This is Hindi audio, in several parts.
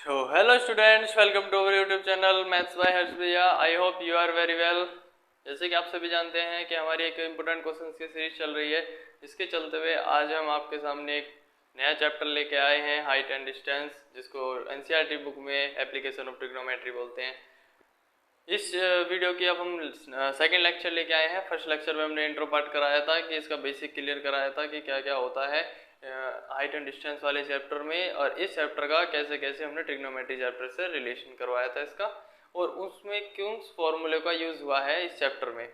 So hello students, welcome to our YouTube channel Maths by Harsh भैया। I hope you are very well. जैसे कि आप सभी जानते हैं कि हमारी एक इम्पोर्टेंट क्वेश्चंस की सीरीज चल रही है, इसके चलते हुए आज हम आपके सामने एक नया चैप्टर लेके आए हैं, हाइट एंड डिस्टेंस, जिसको एनसीईआरटी बुक में एप्लीकेशन ऑफ ट्रिग्नोमेट्री बोलते हैं। इस वीडियो की अब हम सेकेंड लेक्चर लेके आए हैं। फर्स्ट लेक्चर में हमने इंट्रो पार्ट कराया था कि इसका बेसिक क्लियर कराया था कि क्या क्या होता है हाइट एंड डिस्टेंस वाले चैप्टर में, और इस चैप्टर का कैसे कैसे हमने ट्रिग्नोमेट्री चैप्टर से रिलेशन करवाया था इसका, और उसमें क्यों फॉर्मूले का यूज हुआ है इस चैप्टर में।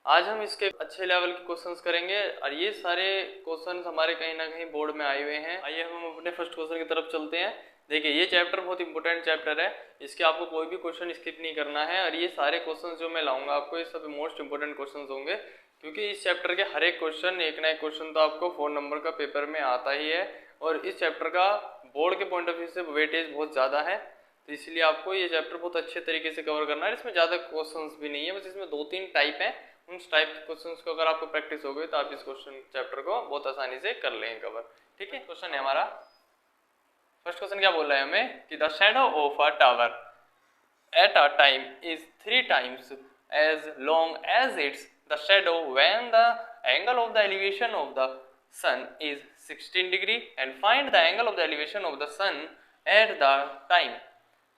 आज हम इसके अच्छे लेवल के क्वेश्चंस करेंगे, और ये सारे क्वेश्चंस हमारे कहीं ना कहीं बोर्ड में आए हुए हैं। आइए हम अपने फर्स्ट क्वेश्चन की तरफ चलते हैं। देखिए, ये चैप्टर बहुत इंपॉर्टेंट चैप्टर है, इसके आपको कोई भी क्वेश्चन स्किप नहीं करना है, और ये सारे क्वेश्चन जो मैं लाऊंगा आपको, ये सब मोस्ट इंपॉर्टेंट क्वेश्चन होंगे, क्योंकि इस चैप्टर के हर एक क्वेश्चन, एक ना एक क्वेश्चन तो आपको 4 नंबर का पेपर में आता ही है, और इस चैप्टर का बोर्ड के पॉइंट ऑफ व्यू से वेटेज बहुत ज़्यादा है, तो इसलिए आपको ये चैप्टर बहुत अच्छे तरीके से कवर करना है। इसमें ज़्यादा क्वेश्चंस भी नहीं है, बस इसमें 2-3 टाइप हैं। उन टाइप के क्वेश्चंस को अगर आपको प्रैक्टिस हो गई तो आप इस क्वेश्चन चैप्टर को बहुत आसानी से कर लेंगे कवर। ठीक है, क्वेश्चन है हमारा। फर्स्ट क्वेश्चन क्या बोल रहा है हमें कि the shadow of a tower at a time is 3 times as long as its the shadow when the angle of the elevation of the sun is 16 degree and find the angle of the elevation of the sun at the time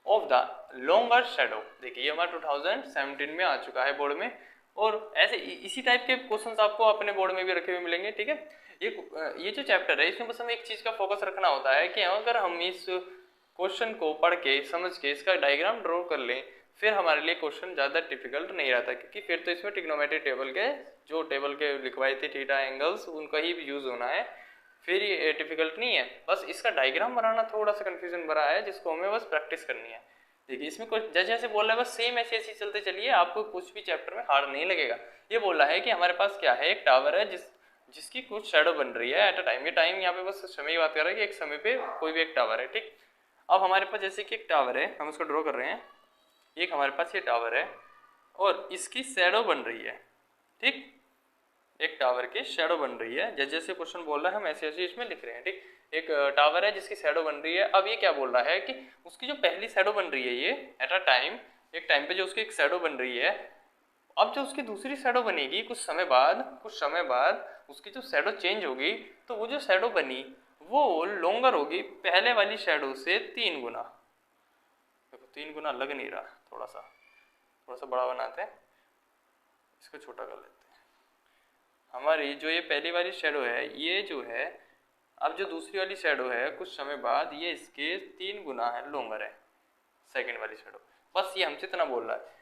of the longer shadow। देखिए, ये हमारा 2017 में आ चुका है बोर्ड में, और ऐसे इसी टाइप के क्वेश्चंस आपको अपने बोर्ड में भी रखे हुए मिलेंगे। ठीक है, ये जो चैप्टर है, इसमें बस हमें एक चीज का फोकस रखना होता है कि अगर हम इस क्वेश्चन को पढ़ के समझ के इसका डायग्राम ड्रॉ कर लें, फिर हमारे लिए क्वेश्चन ज़्यादा डिफिकल्ट नहीं रहता, क्योंकि फिर तो इसमें ट्रिग्नोमेट्री टेबल के जो टेबल के लिखवाए थे थीटा एंगल्स, उनका ही यूज होना है, फिर ये डिफिकल्ट नहीं है। बस इसका डायग्राम बनाना थोड़ा सा कंफ्यूजन भरा है, जिसको हमें बस प्रैक्टिस करनी है। देखिए, इसमें कुछ जैसे जैसे बोल रहा है बस सेम ऐसे ऐसे चलते चलिए, आपको कुछ भी चैप्टर में हार्ड नहीं लगेगा। ये बोल रहा है कि हमारे पास क्या है, एक टावर है जिसकी कुछ शैडो बन रही है एट अ टाइम। ये टाइम यहाँ पे बस समय की बात कर रहा है कि एक समय पे कोई भी एक टावर है। ठीक, अब हमारे पास जैसे कि एक टावर है, हम उसको ड्रॉ कर रहे हैं। एक हमारे पास ये टावर है और इसकी शैडो बन रही है। ठीक, एक टावर की शैडो बन रही है, जैसे जैसे क्वेश्चन बोल रहा है हम ऐसे ऐसे इसमें लिख रहे हैं। ठीक, एक टावर है जिसकी शैडो बन रही है। अब ये क्या बोल रहा है कि उसकी जो पहली शैडो बन रही है, ये एट अ टाइम, एक टाइम पे जो उसकी एक शैडो बन रही है, अब जो उसकी दूसरी शैडो बनेगी कुछ समय बाद उसकी जो शैडो चेंज होगी, तो वो जो शैडो बनी वो लॉन्गर होगी पहले वाली शैडो से 3 गुना। देखो, 3 गुना लग नहीं रहा, थोड़ा सा बड़ा बनाते हैं, इसको छोटा कर लेते हैं। हमारी जो ये पहली वाली शैडो है, ये जो है, अब जो दूसरी वाली शैडो है कुछ समय बाद ये इसके 3 गुना है, लॉन्गर है सेकेंड वाली शैडो। बस ये हमसे इतना बोल रहा है।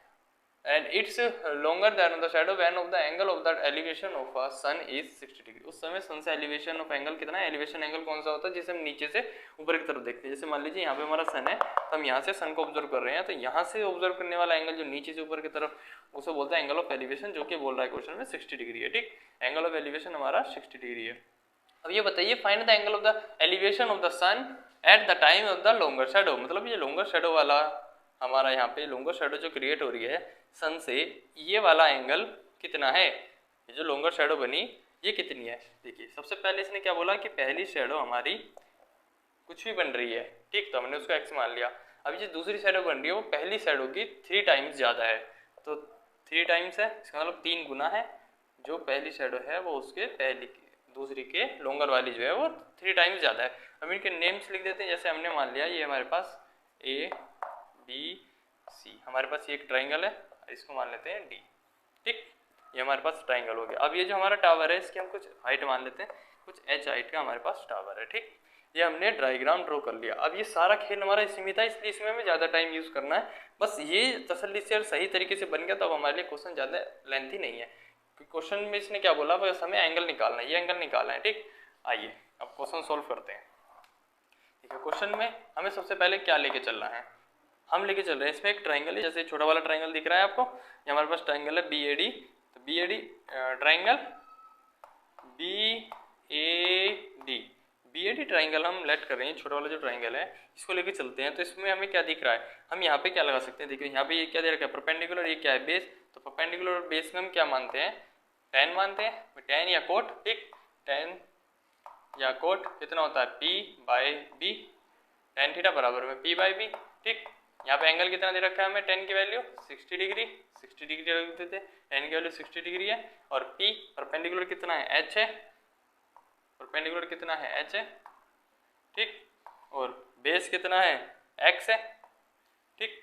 And it's longer than the shadow when of the angle of the elevation of a sun is 60 degree. उस समय सन से एलिवेशन ऑफ एंगल कितना है, एलिवेशन एंगल कौन सा होता है जिसे हम नीचे से ऊपर की तरफ देखते हैं। जैसे मान लीजिए यहाँ पे हमारा सन है, तो हम यहाँ से सन को ऑब्जर्व कर रहे हैं, तो यहाँ से ऑब्जर्व करने वाला एंगल जो नीचे से ऊपर की तरफ, उसे बोलता है एंगल ऑफ एलिवेशन, जो कि बोल रहा है क्वेश्चन में 60 डिग्री है। ठीक, एंगल ऑफ एलिवेशन हमारा 60 डिग्री है। अब ये बताइए, find the angle of the elevation of the sun at the time of the longer shadow. मतलब ये लॉन्गर शैडो वाला हमारा, यहाँ पे लॉन्गर शैडो जो क्रिएट हो रही है सन से, ये वाला एंगल कितना है, ये जो लॉन्गर शैडो बनी ये कितनी है। देखिए, सबसे पहले इसने क्या बोला कि पहली शैडो हमारी कुछ भी बन रही है। ठीक, तो हमने उसको एक्स मान लिया। अभी जो दूसरी शैडो बन रही है वो पहली शैडो की 3 टाइम्स ज़्यादा है, तो 3 टाइम्स है, इसका मतलब 3 गुना है। जो पहली शैडो है वो उसके दूसरी के लॉन्गर वाली जो है वो 3 टाइम्स ज़्यादा है। अब इनके नेम्स लिख देते हैं। जैसे हमने मान लिया ये हमारे पास ए बी सी, हमारे पास ये एक ट्राइंगल है, इसको मान लेते हैं डी। ठीक, ये हमारे पास ट्राइंगल हो गया। अब ये जो हमारा टावर है, इसकी हम कुछ हाइट मान लेते हैं, कुछ एच हाइट का हमारे पास टावर है। ठीक, ये हमने डायग्राम ड्रॉ कर लिया। अब ये सारा खेल हमारा सीमित है, इसलिए इसमें हमें ज़्यादा टाइम यूज़ करना है। बस ये तसल्ली से और सही तरीके से बन गया तो अब हमारे लिए क्वेश्चन ज़्यादा लेंथी नहीं है। क्वेश्चन में इसने क्या बोला, बस हमें एंगल निकालना है, ये एंगल निकालना है। ठीक, आइए अब क्वेश्चन सॉल्व करते हैं। ठीक है, क्वेश्चन में हमें सबसे पहले क्या लेके चलना है, हम लेके चल रहे हैं इसमें एक ट्राइंगल है, जैसे छोटा वाला ट्राइंगल दिख रहा है आपको, ये हमारे पास ट्राइंगल है बी ए डी। तो B A D triangle B A D triangle हम लेट कर रहे हैं। छोटा वाला जो ट्राइंगल है इसको लेके चलते हैं। तो इसमें हमें क्या दिख रहा है, हम यहाँ पे क्या लगा सकते हैं। देखिए, यहाँ पे ये क्या दे रखा है, परपेंडिकुलर, ये क्या है, बेस। तो परपेंडिकुलर और बेस में हम क्या मानते हैं, टेन मानते हैं, टेन या कोट। ठीक, टेन या कोट कितना होता है, P by B. tan theta बराबर में p बाई बी। ठीक, यहाँ पे एंगल कितना दे रखा है हमें, tan की वैल्यू 60 डिग्री, 60 डिग्री रख देते, tan की वैल्यू 60 डिग्री है, और p परपेंडिकुलर कितना है, h है, परपेंडिकुलर कितना है, h है। ठीक, और बेस कितना है, x है। ठीक,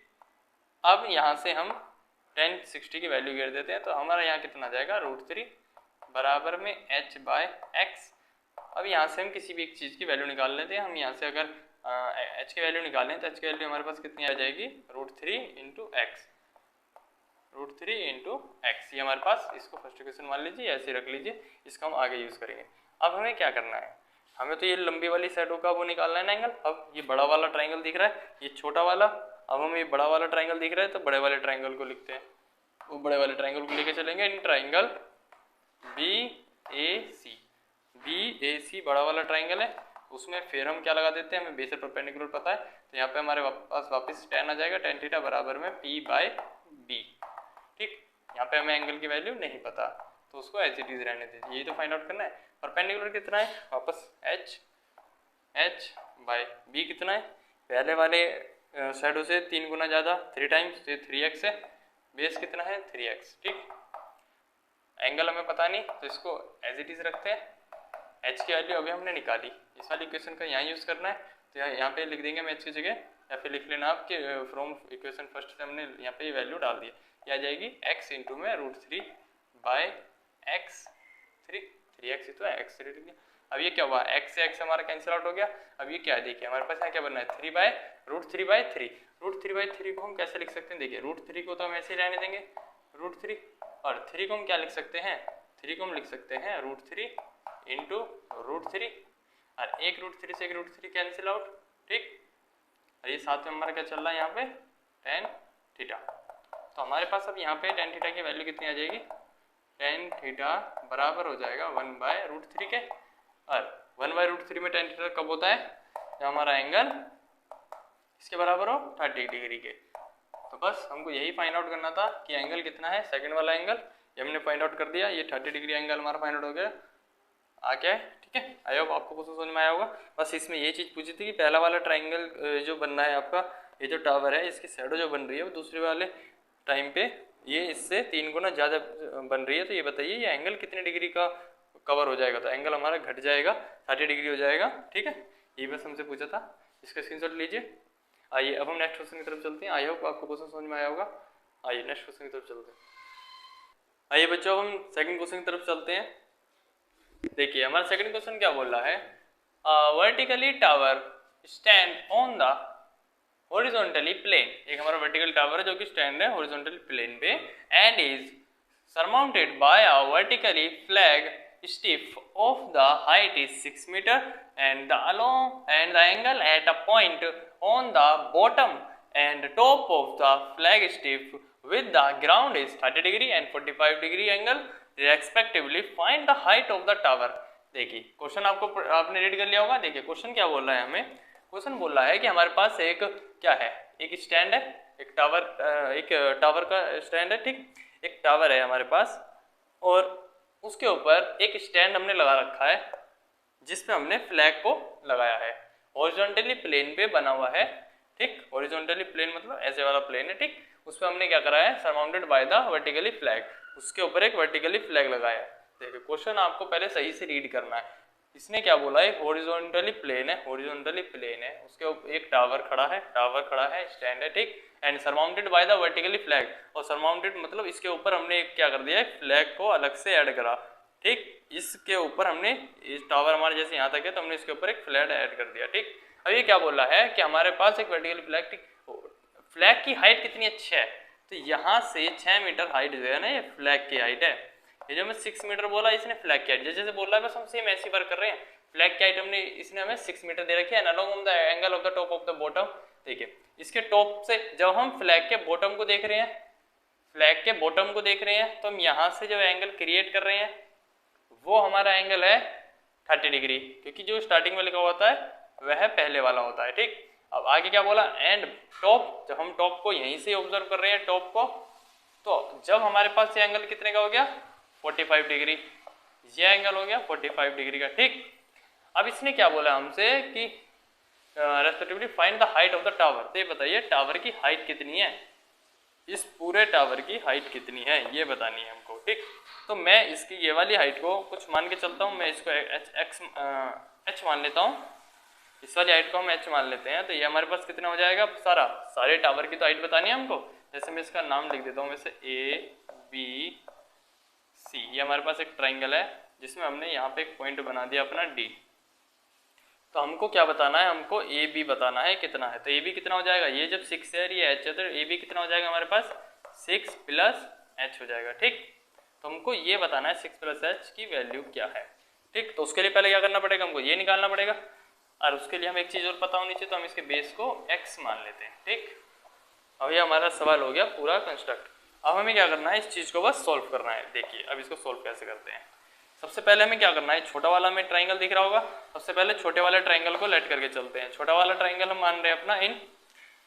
अब यहाँ से हम tan 60 की वैल्यू गिर देते हैं, तो हमारा यहाँ कितना आ जाएगा, √3 बराबर में h बाय एक्स। अब यहाँ से हम किसी भी एक चीज़ की वैल्यू निकाल लेते हैं। हम यहाँ से अगर h की वैल्यू निकालें तो h की वैल्यू हमारे पास कितनी आ जाएगी, √3 इंटू एक्स, √3 इंटू एक्स। ये हमारे पास, इसको फर्स्ट इक्वेशन मान लीजिए, ऐसे रख लीजिए, इसका हम आगे यूज़ करेंगे। अब हमें क्या करना है, हमें तो ये लंबी वाली साइडों का वो निकालना है ना एंगल। अब ये बड़ा वाला ट्राइंगल दिख रहा है, ये छोटा वाला, अब हमें ये बड़ा वाला ट्राइंगल दिख रहा है, तो बड़े वाले ट्राइंगल को लिखते हैं। वो बड़े वाले ट्राइंगल को लेके चलेंगे, इन ट्राइंगल BAC बड़ा वाला ट्राइंगल है, उसमें फिर हम क्या लगा देते हैं, हमें बेस परपेंडिकुलर पता है, तो यहाँ पे हमारे पास वापस tan आ जाएगा, tan थीटा बराबर में p बाई बी। ठीक, यहाँ पे हमें एंगल की वैल्यू नहीं पता, तो उसको एज इट इज रहने दीजिए, यही तो फाइंड आउट करना है। परपेंडिकुलर कितना है, वापस h बाई बी कितना है, पहले वाले साइडों से 3 गुना ज़्यादा, 3 टाइम्स, ये 3x है, बेस कितना है 3x। ठीक, एंगल हमें पता नहीं, तो इसको एज इट इज रखते हैं। h की वैल्यू अभी हमने निकाली, इस वाली इक्वेशन का यहाँ यूज़ करना है, तो यहाँ पे लिख देंगे हम h की जगह, या फिर लिख लेना आप कि फ्रॉम इक्वेशन फर्स्ट से हमने यहाँ पे ये वैल्यू डाल दी, ये आ जाएगी x इंटू में √3 बाई एक्स, 3x ही तो है, x 3 लिख दिया। अब ये क्या हुआ, x से x हमारा कैंसिल आउट हो गया। अब ये क्या है, देखिए हमारे पास यहाँ क्या बनना है, √3 बाई 3। √3 को हम कैसे लिख सकते हैं, देखिए √3 को तो हम ऐसे ही रहने देंगे √3, और 3 को हम क्या लिख सकते हैं, 3 को हम लिख सकते हैं √3 इंटू √3, और एक √3 से एक √3 कैंसिल आउट। ठीक, और ये साथ में हमारा क्या चल रहा है यहाँ पे, tan थीटा। तो हमारे पास अब यहाँ पे tan थीटा की वैल्यू कितनी आ जाएगी, tan थीटा बराबर हो जाएगा 1 बाय √3 के, और 1 बाय √3 में tan थीटा कब होता है, जब हमारा एंगल इसके बराबर हो 30 डिग्री के। तो बस हमको यही फाइंड आउट करना था कि एंगल कितना है, सेकंड वाला एंगल, ये हमने फाइंड आउट कर दिया, ये 30 डिग्री एंगल हमारा फाइंड आउट हो गया, आ गया है। ठीक है, आई होप आपको कुछ समझ में आया होगा। बस इसमें ये चीज़ पूछी थी कि पहला वाला ट्राइंगल जो बनना है आपका, ये जो टावर है इसकी शैडो जो बन रही है वो दूसरे वाले टाइम पे ये इससे 3 गुना ज़्यादा बन रही है, तो ये बताइए ये एंगल कितने डिग्री का कवर हो जाएगा, तो एंगल हमारा घट जाएगा, 30 डिग्री हो जाएगा। ठीक है, ये बस हमसे पूछा था, इसका स्क्रीनशॉट लीजिए। आइए अब हम नेक्स्ट क्वेश्चन की तरफ चलते हैं, आई होप आपको क्वेश्चन समझ में आया होगा। आइए नेक्स्ट क्वेश्चन की तरफ चलते हैं। आइए बच्चों हम सेकंड क्वेश्चन की तरफ चलते हैं। देखिए हमारा सेकंड क्वेश्चन क्या बोल रहा है, vertically tower stand on the horizontally plane, एक हमारा वर्टिकल टावर है जो कि स्टैंड है हॉरिजॉन्टली प्लेन पे, and is surmounted by a vertically flag stiff of the height is 6 metre and the angle at a point on the bottom and top of the flag stiff with the ground is 30 degree and 45 degree angle respectively. Find the height of the tower. देखिए क्वेश्चन आपने रीड कर लिया होगा। देखिए क्वेश्चन क्या बोल रहा है हमें, क्वेश्चन बोल रहा है कि हमारे पास एक क्या है, एक स्टैंड है, एक टावर का स्टैंड है। ठीक, एक टावर है हमारे पास और उसके ऊपर एक स्टैंड हमने लगा रखा है जिसपे हमने फ्लैग को लगाया है, हॉरिजॉन्टली प्लेन पे बना हुआ है। ठीक, हॉरिजॉन्टली प्लेन मतलब ऐसे वाला प्लेन है। ठीक, उस पर हमने क्या करा है, surmounted by the vertically flag, उसके ऊपर एक वर्टिकली फ्लैग लगाया है। देखिए क्वेश्चन आपको पहले सही से रीड करना है। इसने क्या बोला है, हॉरिजॉन्टली प्लेन है, हॉरिजॉन्टली प्लेन है, उसके ऊपर एक टावर खड़ा है, स्टैंड है। ठीक, and surmounted by the vertically flag, और सरमाउंडेड मतलब इसके ऊपर हमने क्या कर दिया है, फ्लैग को अलग से ऐड करा। ठीक, इसके ऊपर हमने, इस टावर हमारे जैसे यहाँ तक है तो हमने इसके ऊपर एक फ्लैग ऐड कर दिया। ठीक, अब ये क्या बोल रहा है कि हमारे पास एक वर्टिकल फ्लैग, ठीक, फ्लैग की हाइट कितनी अच्छी है, तो यहाँ से 6 मीटर हाइट जो है ना, ये फ्लैग की हाइट है। ये जो मैं 6 मीटर बोला इसने फ्लैग की हाइट जैसे बोल रहा है, बस हम सेम ऐसी वर्क कर रहे हैं। फ्लैग की हाइट हमने, इसने हमें 6 मीटर दे रखी है, along the angle of the top of the bottom. देखिए इसके टॉप से जब हम फ्लैग के बॉटम को देख रहे हैं, तो हम यहाँ से जो एंगल क्रिएट कर रहे हैं वो हमारा एंगल है 30 डिग्री, क्योंकि जो स्टार्टिंग वाले का होता है वह पहले वाला होता है। ठीक, अब आगे क्या बोला, एंड टॉप, जब हम टॉप को यहीं से ऑब्जर्व कर रहे हैं टॉप को, तो जब हमारे पास ये एंगल कितने का हो गया, 45 डिग्री, ये एंगल हो गया 45 डिग्री का। ठीक, अब इसने क्या बोला हमसे कि respectively find the height of the tower. तो ये बताइए टावर की हाइट कितनी है, इस पूरे टावर की हाइट कितनी है ये बतानी है हमको। ठीक, तो मैं इसकी ये वाली हाइट को कुछ मान के चलता हूँ, मैं इसको एच मान लेता हूँ, इस वाली हाइट को हम एच मान लेते हैं। तो ये हमारे पास कितना हो जाएगा, सारे टावर की तो हाइट बतानी है हमको। जैसे मैं इसका नाम लिख देता हूँ, वैसे ए बी सी, ये हमारे पास एक ट्राइंगल है जिसमें हमने यहाँ पे एक पॉइंट बना दिया अपना डी। तो हमको क्या बताना है, हमको ए बी बताना है कितना है। तो ए बी कितना हो जाएगा, ये जब 6 है ये एच है, तो ए बी कितना हो जाएगा हमारे पास 6 प्लस एच हो जाएगा। ठीक, तो हमको ये बताना है 6 प्लस एच की वैल्यू क्या है। ठीक, तो उसके लिए पहले क्या करना पड़ेगा, हमको ये निकालना पड़ेगा, और उसके लिए हम एक चीज़ और पता होनी चाहिए, तो हम इसके बेस को x मान लेते हैं। ठीक, अब ये हमारा सवाल हो गया पूरा कंस्ट्रक्ट। अब हमें क्या करना है, इस चीज़ को बस सॉल्व करना है। देखिए अब इसको सॉल्व कैसे करते हैं। सबसे पहले हमें क्या करना है, छोटा वाला हमें ट्राइंगल दिख रहा होगा, सबसे पहले छोटे वाले ट्राइंगल को लेट करके चलते हैं। छोटा वाला ट्राइंगल हम मान रहे हैं अपना इन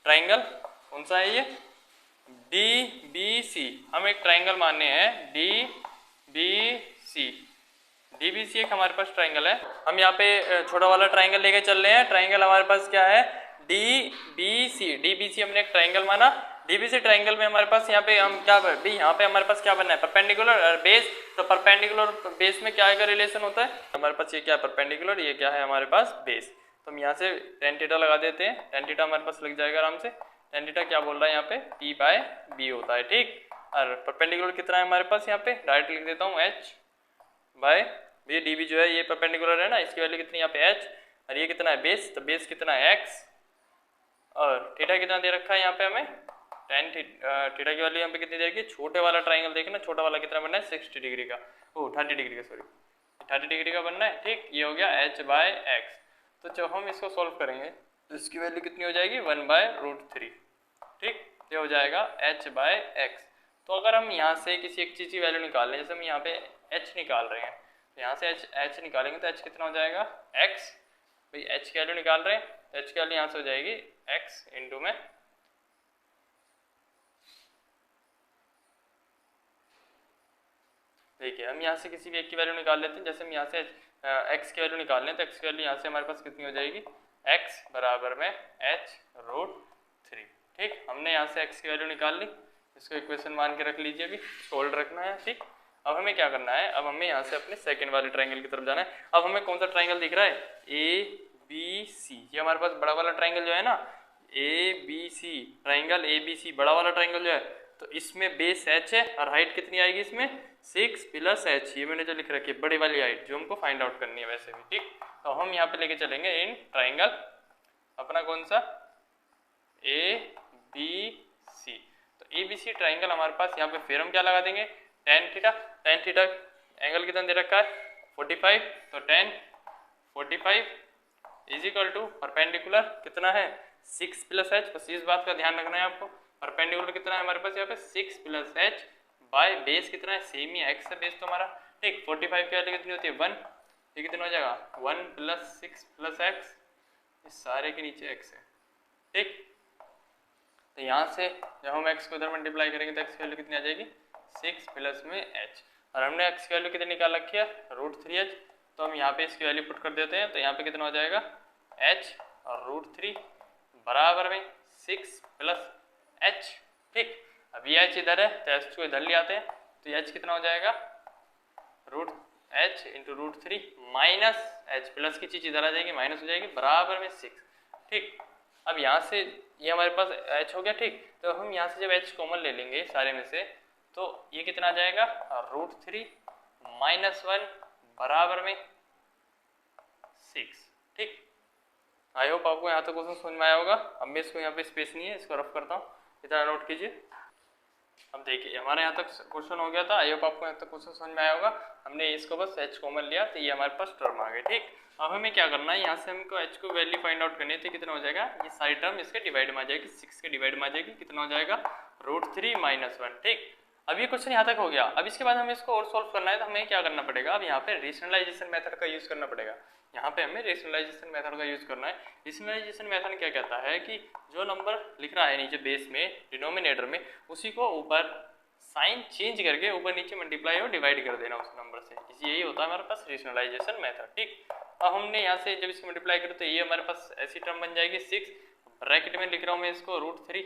ट्राइंगल, कौन सा है ये, डी बी सी। हम एक ट्राइंगल मानने हैं D B C, D B C एक हमारे पास ट्राइंगल है। हम यहाँ पे छोटा वाला ट्राइंगल लेके चल रहे हैं। ट्राइंगल हमारे पास क्या है, D B C. D B C हमने एक ट्राइंगल माना, डीबीसी ट्राइंगल में हमारे पास यहाँ पे हम क्या भी, यहाँ पे हमारे पास क्या बनना है, परपेंडिकुलर बेस। तो परपेंडिकुलर बेस में क्या का रिलेशन होता है, हमारे पास ये क्या है परपेंडिकुलर, ये क्या है हमारे पास बेस। तो हम यहाँ से टेन थीटा लगा देते हैं, टेन थीटा हमारे पास लग जाएगा आराम से। टेन थीटा क्या बोल रहा है यहाँ पे, पी बाय बी होता है। ठीक, और परपेंडिकुलर कितना है हमारे पास, यहाँ पे डायरेक्ट लिख देता हूँ H by B. D B जो है ये परपेंडिकुलर है ना, इसकी वैल्यू कितनी यहाँ पे एच, और ये कितना है बेस, तो बेस कितना है एक्स, और थीटा कितना दे रखा है यहाँ पे हमें टेन थीटा की वैल्यू यहाँ पे कितनी देगी। छोटे वाला ट्राइंगल देखना, छोटा वाला कितना बनना है 60 डिग्री का, ओ 30 डिग्री का, सॉरी 30 डिग्री का बनना है। ठीक, ये हो गया h बाय एक्स। तो जब हम इसको सॉल्व करेंगे तो इसकी वैल्यू कितनी हो जाएगी 1/√3। ठीक, ये हो जाएगा h बाय एक्स। तो अगर हम यहाँ से किसी एक चीज़ की वैल्यू निकाल लें, जैसे हम यहाँ पे h निकाल रहे हैं, तो यहाँ से h निकालेंगे तो h कितना हो जाएगा x, भाई h की वैल्यू निकाल रहे हैं तो h की वैल्यू यहाँ से हो जाएगी x इंटू में देखिए हम यहाँ से किसी भी एक की वैल्यू निकाल लेते हैं। जैसे हम यहाँ से x की वैल्यू निकाल लें तो x की वैल्यू यहाँ से हमारे पास कितनी हो जाएगी, x बराबर में h√3। ठीक, हमने यहाँ से x की वैल्यू निकाल ली, इसको इक्वेशन मान के रख लीजिए, अभी होल्ड रखना है। ठीक, अब हमें क्या करना है, अब हमें यहाँ से अपने सेकेंड वाले ट्राइंगल की तरफ जाना है। अब हमें कौन सा ट्राइंगल दिख रहा है, ए बी सी, ये हमारे पास बड़ा वाला ट्राइंगल जो है ना, A B C triangle, A B C बड़ा वाला ट्राइंगल जो है, तो इसमें बेस h है और हाइट कितनी आएगी इसमें 6 प्लस एच, ये मैंने जो लिख रखी है बड़ी वाली हाइट जो हमको फाइंड आउट करनी है वैसे भी। ठीक, तो हम यहाँ पे लेके चलेंगे इन ट्राइंगल अपना कौन सा ए बी सी। तो ए बी सी ट्राइंगल हमारे पास यहाँ पे फिर हम क्या लगा देंगे tan theta. Tan theta angle कितना दे रखा है 45, तो tan 45 is equal to perpendicular कितना है 6 प्लस एच। बस इस बात का ध्यान रखना है आपको, परपेंडिकुलर कितना है हमारे पास यहाँ पे 6 प्लस एच बाय बेस कितना है सेम ही एक्स है बेस तो हमारा। ठीक, 45 की वैल्यू कितनी होती है 1, ये कितना हो जाएगा 1 प्लस 6 प्लस एक्स, इस सारे के नीचे एक्स है। ठीक, तो यहाँ से जब हम एक्स को इधर मल्टीप्लाई करेंगे तो एक्स की वैल्यू कितनी आ जाएगी 6 प्लस में एच, और हमने एक्स की वैल्यू कितनी निकाल रखी है √3h। तो हम यहाँ पे इसकी वैल्यू पुट कर देते हैं, तो यहाँ पे कितना हो जाएगा h और √3 बराबर में 6 प्लस h। ठीक, अब ये h इधर है तो h को इधर ले आते हैं, तो h कितना हो जाएगा √h into √3 minus h, plus की चीज़ इधर आ जाएगी माइनस हो जाएगी बराबर में 6। ठीक, अब यहाँ से ये हमारे पास h हो गया। ठीक, तो हम यहाँ से जब h कॉमन ले लेंगे सारे में से, तो ये कितना आ जाएगा √3 माइनस 1 बराबर में 6। ठीक, आई होप आपको यहाँ तक क्वेश्चन समझ में आया होगा। अब मैं इसको यहाँ पे स्पेस नहीं है, इसको रफ करता हूँ, इतना नोट कीजिए। अब देखिए हमारे यहाँ तक क्वेश्चन हो गया था, आई होप आपको यहाँ तक क्वेश्चन समझ में आया होगा। हमने इसको बस h कॉमन लिया तो ये हमारे पास टर्म आ गए। ठीक, अब हमें क्या करना है, यहाँ से हमको h को वैल्यू फाइंड आउट करनी है, तो कितना हो जाएगा ये सारी टर्म इसके डिवाइड में आ जाएगी, 6 के डिवाइड में आ जाएगी, कितना हो जाएगा √3 माइनस 1। ठीक, अब ये क्वेश्चन यहाँ तक हो गया। अब इसके बाद हमें इसको और सॉल्व करना है, तो हमें क्या करना पड़ेगा, अब यहाँ पे रेशनलाइजेशन मेथड का यूज़ करना पड़ेगा। यहाँ पे हमें रेशनलाइजेशन मेथड का यूज़ करना है। रेशनलाइजेशन मेथड क्या कहता है कि जो नंबर लिख रहा है नीचे बेस में डिनोमिनेटर में, उसी को ऊपर साइन चेंज करके ऊपर नीचे मल्टीप्लाई और डिवाइड कर देना उस नंबर से, यही होता है हमारे पास रेशनलाइजेशन मेथड। ठीक, अब हमने यहाँ से जब इसको मल्टीप्लाई करें तो ये हमारे पास ऐसी टर्म बन जाएगी 6, ब्रैकेट में लिख रहा हूँ मैं इसको √3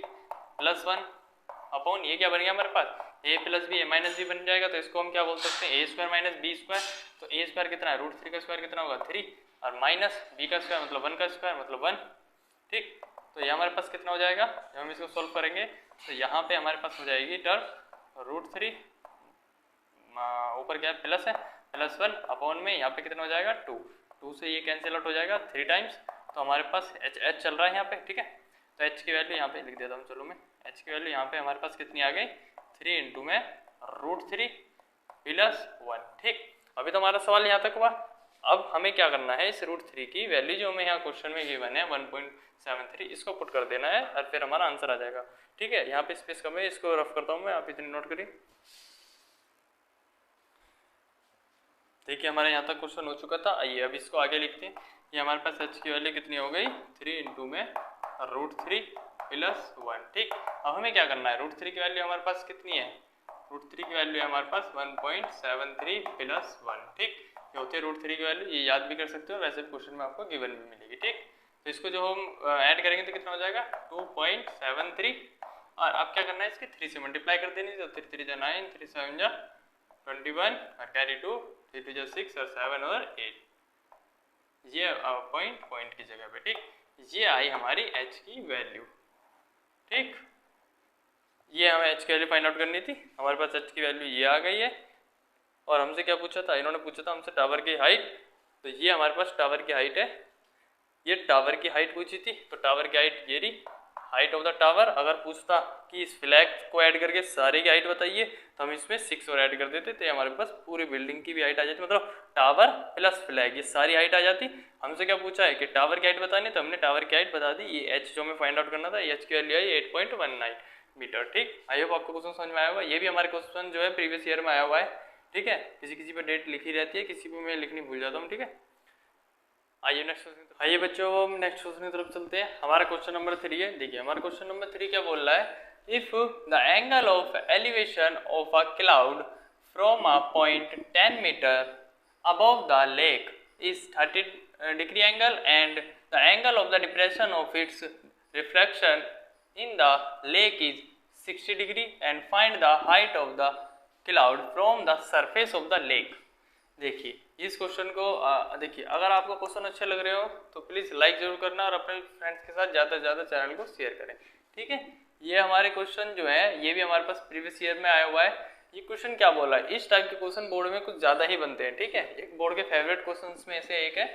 + 1 अपॉन ये क्या बन गया हमारे पास a + b a - b बन जाएगा। तो इसको हम क्या बोल सकते हैं a² - b²। तो a² कितना है √3 का स्क्वायर कितना होगा 3 और माइनस b का स्क्वायर मतलब 1 का स्क्वायर मतलब 1। ठीक, तो ये हमारे पास कितना हो जाएगा जब हम इसको सोल्व करेंगे तो यहाँ पे हमारे पास हो जाएगी टर्म √3 ऊपर क्या है प्लस +1 अपॉन में यहाँ पे कितना हो जाएगा 2 से ये कैंसिल आउट हो जाएगा 3 टाइम्स। तो हमारे पास h चल रहा है यहाँ पे। ठीक है, तो h की वैल्यू यहाँ पे लिख देता हूँ, चलो मैं h की वैल्यू यहाँ पे हमारे पास कितनी आ गई 3 × में √3 + 1। ठीक, अभी तो हमारा सवाल यहाँ तक हुआ। अब हमें क्या करना है, इस √3 की वैल्यू जो हमें यहाँ क्वेश्चन में गिवन है 1.73 इसको पुट कर देना है और फिर हमारा आंसर आ जाएगा। ठीक है, यहाँ पे स्पेस कम है, इसको रफ करता हूँ मैं, आप इतनी नोट करिए। देखिए हमारे यहाँ तक क्वेश्चन हो चुका था। आइए अब इसको आगे लिखते हैं। ये हमारे पास h की वैल्यू कितनी हो गई 3 × में √3 + 1। ठीक, अब हमें क्या करना है, √3 की वैल्यू हमारे पास कितनी है, √3 की वैल्यू है हमारे पास 1.73 + 1। ठीक, ये होती है √3 की वैल्यू, ये याद भी कर सकते हो, वैसे भी क्वेश्चन में आपको गिवन भी मिलेगी। ठीक, तो इसको जो हम ऐड करेंगे तो कितना हो जाएगा 2.73 और अब क्या करना है इसके 3 से मल्टीप्लाई कर देनी, तो 3 3 9 3 7 21 और कैरी 2 3 2 6 और 7 और 8, ये पॉइंट की जगह पे। ठीक, ये आई हमारी h की वैल्यू। ठीक, ये हमें h की वैल्यू फाइंड आउट करनी थी, हमारे पास h की वैल्यू ये आ गई है। और हमसे क्या पूछा था, इन्होंने पूछा था हमसे टावर की हाइट। तो ये हमारे पास टावर की हाइट है, ये टावर की हाइट पूछी थी। तो टावर की हाइट ये रही, हाइट ऑफ द टावर। अगर पूछता कि इस फ्लैग को ऐड करके सारे की हाइट बताइए तो हम इसमें 6 और ऐड कर देते, तो हमारे पास पूरी बिल्डिंग की भी हाइट आ जाती, मतलब टावर प्लस फ्लैग ये सारी हाइट आ जाती। हमसे क्या पूछा है कि टावर की हाइट बतानी, तो हमने टावर की हाइट बता दी। ये h जो हमें फाइंड आउट करना था, h की वैल्यू आई 8.19 मीटर। ठीक, आई होप आपको क्वेश्चन समझ में आया होगा। ये भी हमारे क्वेश्चन जो है प्रीवियस ईयर में आया हुआ है। ठीक है, किसी पे डेट लिखी रहती है, किसी पे मैं लिखनी भूल जाता हूँ। ठीक है, आइए नेक्स्ट क्वेश्चन। आइए बच्चों हम नेक्स्ट क्वेश्चन की तरफ चलते हैं। हमारा क्वेश्चन नंबर 3 है। देखिए हमारा क्वेश्चन नंबर 3 क्या बोल रहा है, if the angle of elevation of a cloud from a point 10 metre above the lake is 30 degree angle and the angle of the depression of its reflection in the lake is 60 degree and find the height of the cloud from the surface of the lake। देखिए इस क्वेश्चन को देखिए, अगर आपको क्वेश्चन अच्छे लग रहे हो तो प्लीज़ लाइक जरूर करना और अपने फ्रेंड्स के साथ ज़्यादा से ज़्यादा चैनल को शेयर करें। ठीक है, ये हमारे क्वेश्चन जो है ये भी हमारे पास प्रीवियस ईयर में आया हुआ है। ये क्वेश्चन क्या बोला है, इस टाइप के क्वेश्चन बोर्ड में कुछ ज़्यादा ही बनते हैं। ठीक है, एक बोर्ड के फेवरेट क्वेश्चन में से एक है।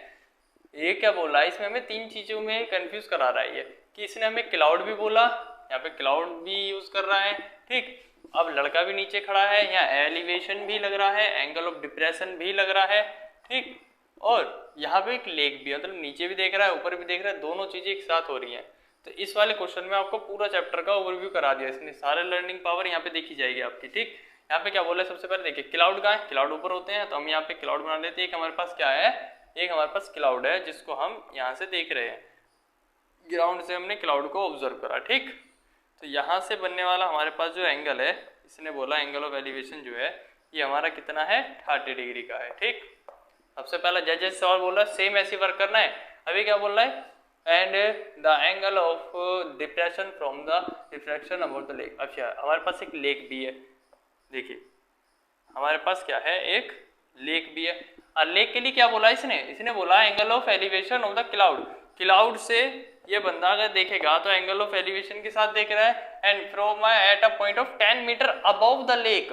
ये क्या बोल रहा है, इसमें हमें 3 चीज़ों में कंफ्यूज करा रहा है ये, कि इसने हमें क्लाउड भी बोला, यहाँ पे क्लाउड भी यूज़ कर रहा है। ठीक, अब लड़का भी नीचे खड़ा है, यहाँ एलिवेशन भी लग रहा है, एंगल ऑफ डिप्रेशन भी लग रहा है। ठीक, और यहाँ पे एक लेक भी, मतलब नीचे भी देख रहा है ऊपर भी देख रहा है, दोनों चीज़ें एक साथ हो रही हैं। तो इस वाले क्वेश्चन में आपको पूरा चैप्टर का ओवरव्यू करा दिया इसने, सारे लर्निंग पावर यहाँ पे देखी जाएगी आपकी। ठीक, यहाँ पे क्या बोला है, सबसे पहले देखिए क्लाउड कहाँ है, क्लाउड ऊपर होते हैं, तो हम यहाँ पे क्लाउड बना लेते हैं। एक हमारे पास क्या है, एक हमारे पास क्लाउड है जिसको हम यहाँ से देख रहे हैं, ग्राउंड से हमने क्लाउड को ऑब्जर्व करा। ठीक, तो यहाँ से बनने वाला हमारे पास जो एंगल है, इसने बोला एंगल ऑफ एलिवेशन जो है ये हमारा कितना है 30 डिग्री का है। ठीक, सबसे पहला जैसे सवाल बोल रहा है सेम ऐसी वर्क करना है। अभी क्या बोल रहा है, and the angle of depression from the reflection about the lake. अच्छा, हमारे पास एक लेक भी है, देखिए हमारे पास क्या है, एक लेक भी है। और लेक के लिए क्या बोला इसने बोला angle of elevation of the cloud. Cloud से ये बंदा अगर देखेगा तो एंगल ऑफ एलिवेशन के साथ देख रहा है, and from at a point of 10 metre above the lake.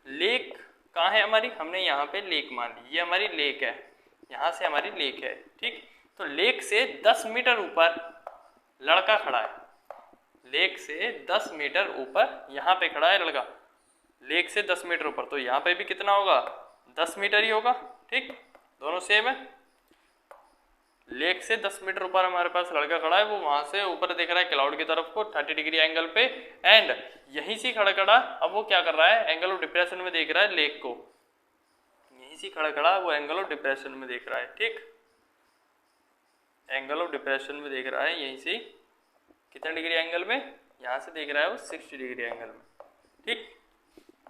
Lake कहाँ है हमारी, हमने यहाँ पे लेक मान ली, ये हमारी लेक है, यहाँ से हमारी लेक है। ठीक, तो लेक से 10 मीटर ऊपर लड़का खड़ा है, लेक से 10 मीटर ऊपर यहाँ पे खड़ा है लड़का, लेक से 10 मीटर ऊपर, तो यहाँ पे भी कितना होगा 10 मीटर ही होगा। ठीक, दोनों सेम है। लेक से 10 मीटर ऊपर हमारे पास लड़का खड़ा है, वो वहां से ऊपर देख रहा है क्लाउड की तरफ को 30 डिग्री एंगल पे, एंड यहीं से खड़ा अब वो क्या कर रहा है, एंगल ऑफ डिप्रेशन में देख रहा है लेक को, यहीं से खड़ा वो एंगल ऑफ डिप्रेशन में देख रहा है। ठीक, एंगल ऑफ डिप्रेशन में देख रहा है यहीं से, कितने डिग्री एंगल में, यहाँ से देख रहा है वो 60 डिग्री एंगल में। ठीक,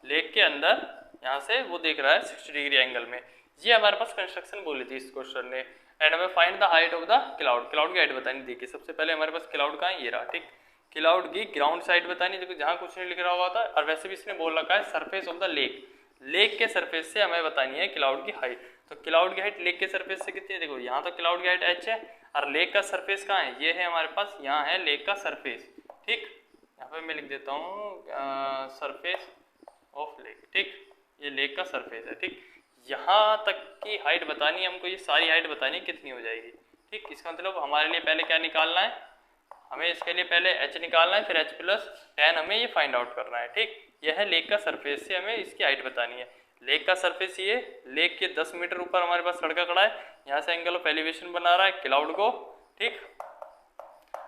लेक के अंदर यहाँ से वो देख रहा है 60 डिग्री एंगल में। ये हमारे पास कंस्ट्रक्शन बोली थी इस क्वेश्चन ने। एंड हमें find the height of the cloud, cloud की हाइट बतानी। देखिए सबसे पहले हमारे पास क्लाउड कहाँ है, ये रहा, ठीक। क्लाउड की ग्राउंड साइड बतानी, देखो जहाँ कुछ नहीं लिख रहा हुआ था, और वैसे भी इसने बोल रखा है surface of the lake, lake के सरफेस से हमें बतानी है क्लाउड की हाइट। तो क्लाउड की हाइट लेक के सरफेस से कितनी है, देखो यहाँ तो क्लाउड की हाइट h है, और लेक का सरफेस कहाँ है, ये है हमारे पास, यहाँ है लेक का सरफेस, ठीक। यहाँ पे मैं लिख देता हूँ सरफेस ऑफ लेक, ठीक, ये लेक का सरफेस है, ठीक। यहाँ तक की हाइट बतानी है हमको, ये सारी हाइट बतानी है कितनी हो जाएगी, ठीक। इसका मतलब हमारे लिए पहले क्या निकालना है, हमें इसके लिए पहले h निकालना है, फिर h प्लस 10 हमें ये फाइंड आउट करना है, ठीक। यह है लेक का सरफेस से हमें इसकी हाइट बतानी है। लेक का सरफेस ये लेक के 10 मीटर ऊपर हमारे पास सड़का खड़ा है, यहाँ से एंगल ऑफ एलिवेशन बना रहा है क्लाउड को, ठीक,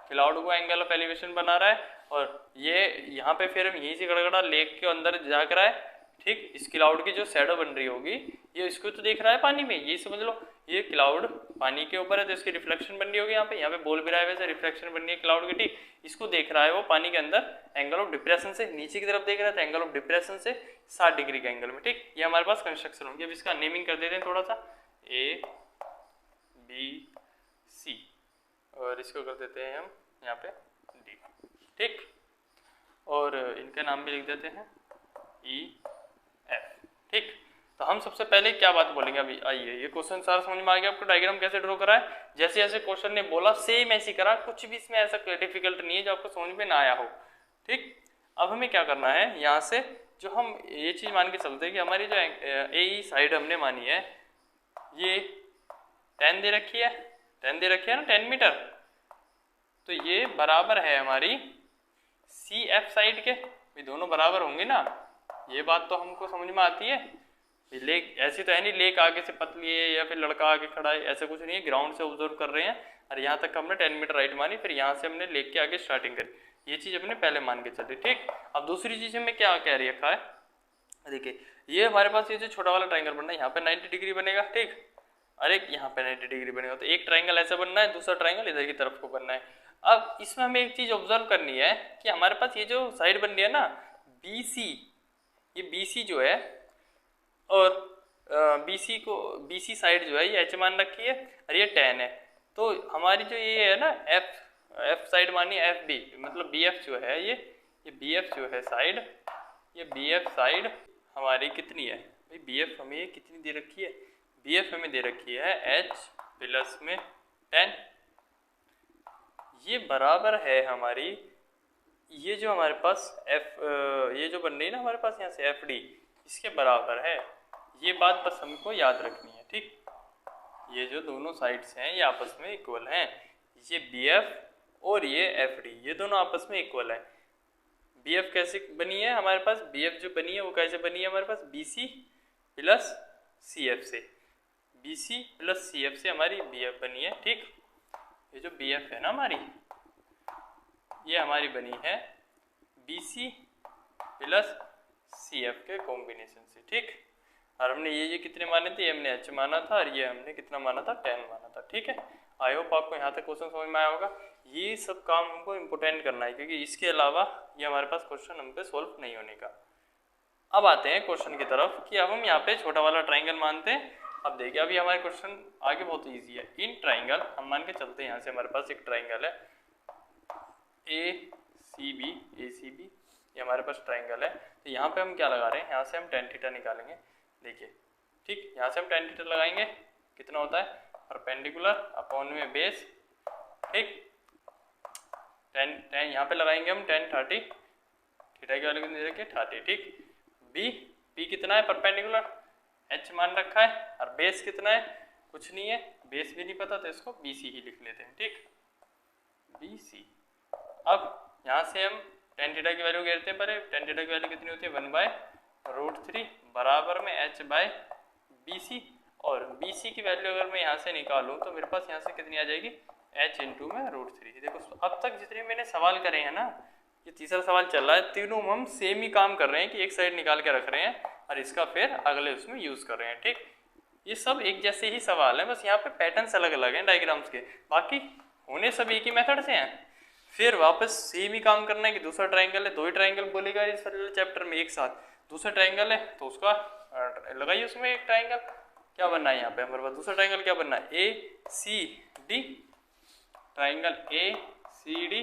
क्लाउड को एंगल ऑफ एलिवेशन बना रहा है, और ये यहाँ पे फिर यहीं से गड़गड़ा लेक के अंदर जाग रहा है, ठीक। इस क्लाउड की जो शैडो बन रही होगी ये इसको तो देख रहा है पानी में, ये समझ लो ये क्लाउड पानी के ऊपर है तो इसकी रिफ्लेक्शन बन रही होगी, यहाँ पे बोल भी रहा है वैसे रिफ्लेक्शन बन रही है क्लाउड की, ठीक। इसको देख रहा है वो पानी के अंदर एंगल ऑफ डिप्रेशन से, नीचे की तरफ देख रहा था एंगल ऑफ डिप्रेशन से 60 डिग्री के एंगल में, ठीक। ये हमारे पास कंस्ट्रक्शन होगी। अब इसका नेमिंग कर देते हैं थोड़ा सा, A B C, और इसको कर देते हैं हम यहाँ पे D, ठीक, और इनका नाम भी लिख देते हैं E F, ठीक। तो हम सबसे पहले क्या बात बोलेंगे, अभी आइए ये क्वेश्चन सारा समझ में आ गया आपको, डायग्राम कैसे ड्रॉ करा है, जैसे जैसे क्वेश्चन ने बोला सेम ऐसे करा, कुछ भी इसमें ऐसा डिफिकल्ट नहीं है जो आपको समझ में ना आया हो, ठीक। अब हमें क्या करना है, यहाँ से जो हम ये चीज मान के चलते हैं कि हमारी जो ए साइड हमने मानी है ये 10 दे रखी है, 10 दे रखी है ना, 10 मीटर, तो ये बराबर है हमारी CF साइड के, ये दोनों बराबर होंगे ना, ये बात तो हमको समझ में आती है। लेक ऐसी तो है नहीं लेक आगे से पतली है या फिर लड़का आगे खड़ा है, ऐसा कुछ नहीं है, ग्राउंड से ऑब्जर्व कर रहे हैं, और यहाँ तक हमने 10 मीटर राइट मानी, फिर यहाँ से हमने लेक के आगे स्टार्टिंग करी, ये चीज़ अपने पहले मान के चले, ठीक। अब दूसरी चीज़ में क्या कह रखा है, देखिए ये हमारे पास ये जो छोटा वाला ट्राइंगल बनना है यहाँ पे 90 डिग्री बनेगा, ठीक, और एक यहाँ पे 90 डिग्री बनेगा, तो एक ट्राइंगल ऐसा बनना है, दूसरा ट्राइंगल इधर की तरफ को बनना है। अब इसमें हमें एक चीज ऑब्जर्व करनी है कि हमारे पास ये जो साइड बन रही है ना BC, ये BC जो है, और BC साइड जो है ये h मान रखी है और ये 10 है, तो हमारी जो ये है ना F साइड मानी FB, मतलब BF जो है ये BF जो है साइड, ये BF साइड हमारी कितनी है भाई, BF हमें कितनी दे रखी है, BF हमें दे रखी है h प्लस में 10, ये बराबर है हमारी, ये जो हमारे पास ये जो बन रही है ना हमारे पास यहाँ से FD, इसके बराबर है, ये बात बस हमको याद रखनी है, ठीक। ये जो दोनों साइड्स हैं ये आपस में इक्वल हैं, ये BF और ये FD ये दोनों आपस में इक्वल है। BF कैसे बनी है हमारे पास, BF जो बनी है वो कैसे बनी है हमारे पास, BC प्लस CF से, BC प्लस CF से हमारी BF बनी है, ठीक। ये जो BF है ना हमारी, ये हमारी बनी है BC प्लस CF के कॉम्बिनेशन से, ठीक। और हमने ये कितने माने थे, ये हमने h माना था और ये हमने कितना माना था, 10 माना था, ठीक है। आई होप आपको यहाँ तक क्वेश्चन समझ में आया होगा। ये सब काम हमको इम्पोर्टेंट करना है क्योंकि इसके अलावा ये हमारे पास क्वेश्चन हम पे सॉल्व नहीं होने का। अब आते हैं क्वेश्चन की तरफ कि अब हम यहाँ पे छोटा वाला ट्राइंगल मानते हैं। अब देखिए अभी हमारे क्वेश्चन आगे बहुत ईजी है। इन ट्राइंगल हम मान के चलते हैं, यहाँ से हमारे पास एक ट्राइंगल है ACB, ये हमारे पास ट्राइंगल है। तो यहाँ पे हम क्या लगा रहे हैं, यहाँ से हम tan थीटा निकालेंगे। देखिए ठीक, यहाँ से हम tan थीटा लगाएंगे, कितना होता है परपेंडिकुलर अपॉन में बेस, ठीक। tan यहाँ पे लगाएंगे हम tan 30, थीटा की वैल्यू कितनी दे रखी है 30, ठीक। b कितना है परपेंडिकुलर, h मान रखा है, और बेस कितना है कुछ नहीं है, बेस भी नहीं पता तो इसको BC ही लिख लेते हैं, ठीक BC। अब यहाँ से हम tan थीटा की वैल्यू घेरते हैं, पर tan थीटा की वैल्यू कितनी होती है 1/√3 बराबर में h/BC, और BC की वैल्यू अगर मैं यहाँ से निकालूँ तो मेरे पास यहाँ से कितनी आ जाएगी h इंटू में √3। देखो अब तक जितने मैंने सवाल करे हैं ना, ये तीसरा सवाल चल रहा है, तीनों हम सेम ही काम कर रहे हैं कि एक साइड निकाल के रख रहे हैं और इसका फिर अगले उसमें यूज़ कर रहे हैं, ठीक। ये सब एक जैसे ही सवाल हैं, बस यहाँ पे पैटर्न्स अलग अलग हैं डायग्राम्स के, बाकी होने सब एक ही मेथड से हैं। फिर वापस सेम ही काम करना है कि दूसरा ट्राइंगल है, दो ही ट्राइंगल बोलेगा इस वाले चैप्टर में एक साथ, दूसरा ट्राइंगल है तो उसका लगाइए उसमें एक ट्राइंगल। क्या बनना है यहाँ पे हमारे पास दूसरा ट्राइंगल क्या बनना है, A C D, triangle A C D,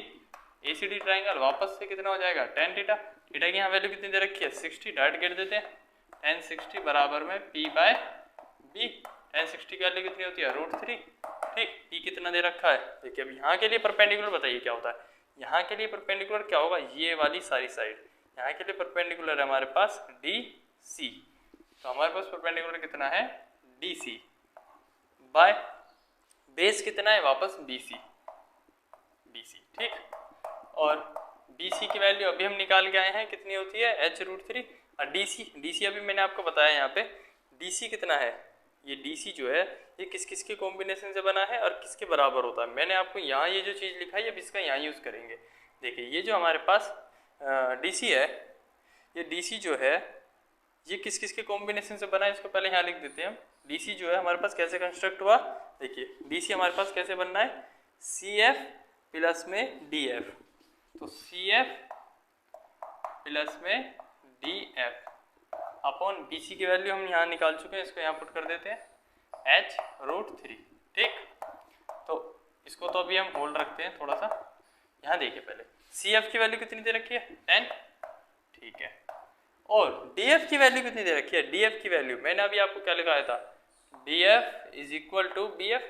A C D triangle वापस से कितना हो जाएगा tan थीटा। थीटा की यहाँ वैल्यू कितनी दे रखी है 60, डायरेक्ट गिर देते हैं tan 60 बराबर में p बाय b। tan 60 की वैल्यू कितनी होती है √3, ठीक। p कितना दे रखा है देखिए। अब यहाँ के लिए परपेंडिकुलर बताइए क्या होता है, यहाँ के लिए परपेंडिकुलर क्या होगा, ये वाली सारी साइड यहाँ के लिए परपेंडिकुलर है हमारे पास DC, तो हमारे पास परपेंडिकुलर कितना है DC बाय बेस कितना है वापस BC, ठीक। और BC की वैल्यू अभी हम निकाल के आए हैं कितनी होती है h√3, और DC अभी मैंने आपको बताया यहाँ पे DC कितना है, ये DC जो है ये किस किस के कॉम्बिनेशन से बना है और किसके बराबर होता है। मैंने आपको यहाँ ये जो चीज़ लिखा है अब इसका यहाँ यूज़ करेंगे। देखिए ये जो हमारे पास DC है, ये DC जो है ये किस किस के कॉम्बिनेशन से बना है, इसको पहले यहाँ लिख देते हैं हम। DC जो है हमारे पास कैसे कंस्ट्रक्ट हुआ, देखिए DC हमारे पास कैसे बनना है CF प्लस में DF, तो CF प्लस में DF अपॉन BC की वैल्यू हम यहाँ निकाल चुके हैं, इसको यहाँ पुट कर देते हैं h√3, ठीक। तो इसको तो अभी हम होल्ड रखते हैं थोड़ा सा। यहाँ देखिए पहले CF की वैल्यू कितनी दे रखी है 10, ठीक है। और DF की वैल्यू कितनी दे रखी है, DF की वैल्यू मैंने अभी आपको क्या लिखाया था DF is equal to BF,